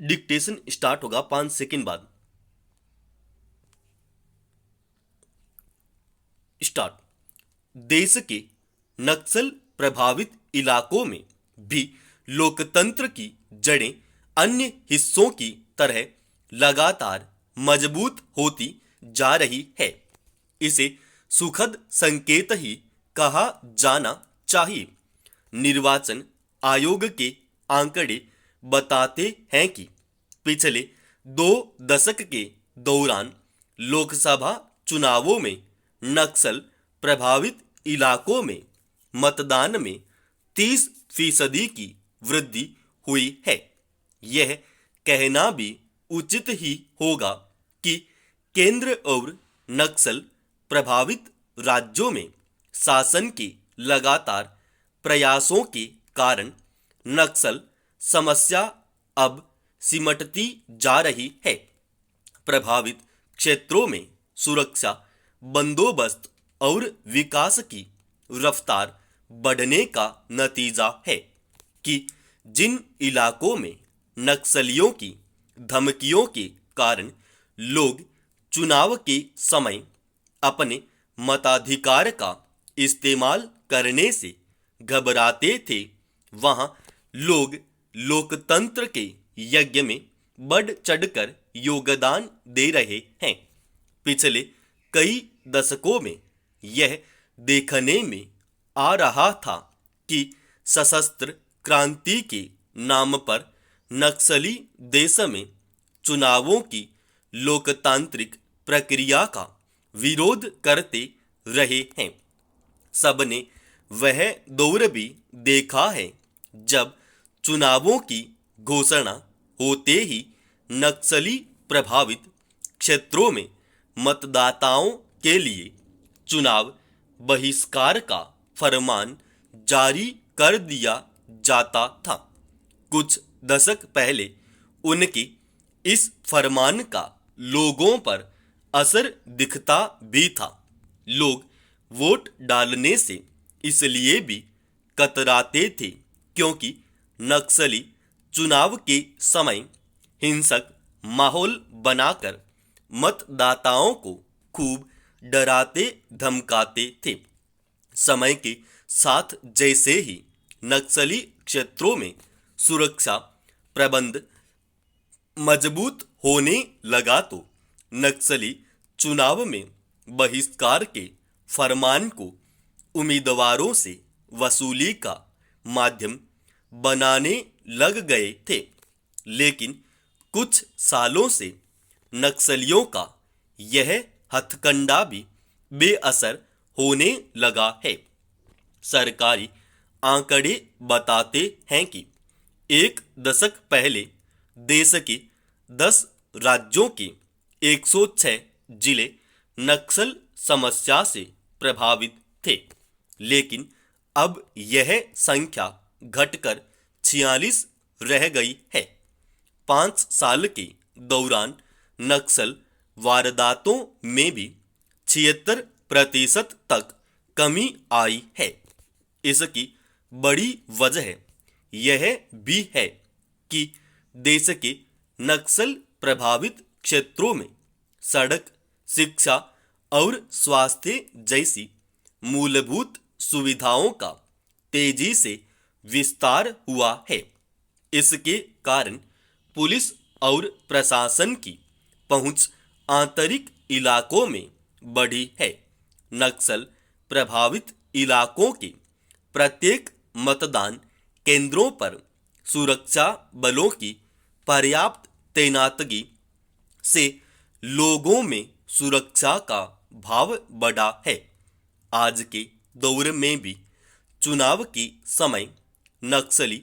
Dictation start होगा 5 second बाद। Start. देश के नक्सल प्रभावित इलाकों में भी लोकतंत्र की जड़ें अन्य हिस्सों की तरह लगातार मजबूत होती जा रही है। इसे सुखद संकेत ही कहा जाना चाहिए। निर्वाचन आयोग के आंकड़े बताते हैं कि पिछले 2 दशक के दौरान लोकसभा चुनावों में नक्सल प्रभावित इलाकों में मतदान में 30% की वृद्धि हुई है। यह कहना भी उचित ही होगा कि केंद्र और नक्सल प्रभावित राज्यों में शासन के लगातार प्रयासों के कारण नक्सल समस्या अब सिमटती जा रही है। प्रभावित क्षेत्रों में सुरक्षा बंदोबस्त और विकास की रफ्तार बढ़ने का नतीजा है कि जिन इलाकों में नक्सलियों की धमकियों के कारण लोग चुनाव के समय अपने मताधिकार का इस्तेमाल करने से घबराते थे, वहां लोग लोकतंत्र के यज्ञ में बढ़ चढ़कर योगदान दे रहे हैं। पिछले कई दशकों में यह देखने में आ रहा था कि सशस्त्र क्रांति के नाम पर नक्सली देश में चुनावों की लोकतांत्रिक प्रक्रिया का विरोध करते रहे हैं। सबने वह दौर भी देखा है जब चुनावों की घोषणा होते ही नक्सली प्रभावित क्षेत्रों में मतदाताओं के लिए चुनाव बहिष्कार का फरमान जारी कर दिया जाता था। कुछ दशक पहले उनके इस फरमान का लोगों पर असर दिखता भी था। लोग वोट डालने से इसलिए भी कतराते थे क्योंकि नक्सली चुनाव के समय हिंसक माहौल बनाकर मतदाताओं को खूब डराते धमकाते थे। समय के साथ जैसे ही नक्सली क्षेत्रों में सुरक्षा प्रबंध मजबूत होने लगा तो नक्सली चुनाव में बहिष्कार के फरमान को उम्मीदवारों से वसूली का माध्यम बनाने लग गए थे। लेकिन कुछ सालों से नक्सलियों का यह हथकंडा भी बेअसर होने लगा है। सरकारी आंकड़े बताते हैं कि 1 दशक पहले देश के 10 राज्यों के 106 जिले नक्सल समस्या से प्रभावित थे, लेकिन अब यह संख्या घटकर 46 रह गई है। 5 साल के दौरान नक्सल वारदातों में भी 76% तक कमी आई है। इसकी बड़ी वजह यह भी है कि देश के नक्सल प्रभावित क्षेत्रों में सड़क, शिक्षा और स्वास्थ्य जैसी मूलभूत सुविधाओं का तेजी से विस्तार हुआ है। इसके कारण पुलिस और प्रशासन की पहुंच आंतरिक इलाकों में बढ़ी है। नक्सल प्रभावित इलाकों के प्रत्येक मतदान केंद्रों पर सुरक्षा बलों की पर्याप्त तैनातगी से लोगों में सुरक्षा का भाव बढ़ा है। आज के दौर में भी चुनाव के समय नक्सली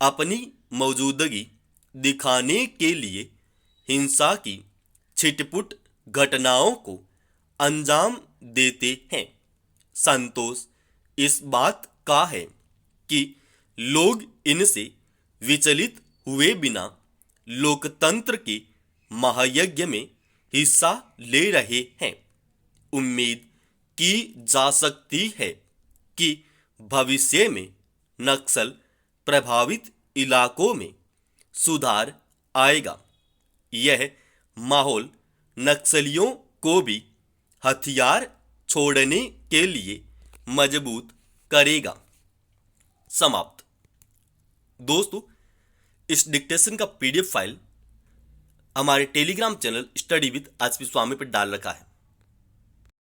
अपनी मौजूदगी दिखाने के लिए हिंसा की छिटपुट घटनाओं को अंजाम देते हैं। संतोष इस बात का है कि लोग इनसे विचलित हुए बिना लोकतंत्र के महायज्ञ में हिस्सा ले रहे हैं। उम्मीद की जा सकती है कि भविष्य में नक्सल प्रभावित इलाकों में सुधार आएगा। यह माहौल नक्सलियों को भी हथियार छोड़ने के लिए मजबूत करेगा। समाप्त। दोस्तों, इस डिक्टेशन का पीडीएफ फाइल हमारे Telegram channel study with SP Swami पर डाल रखा है।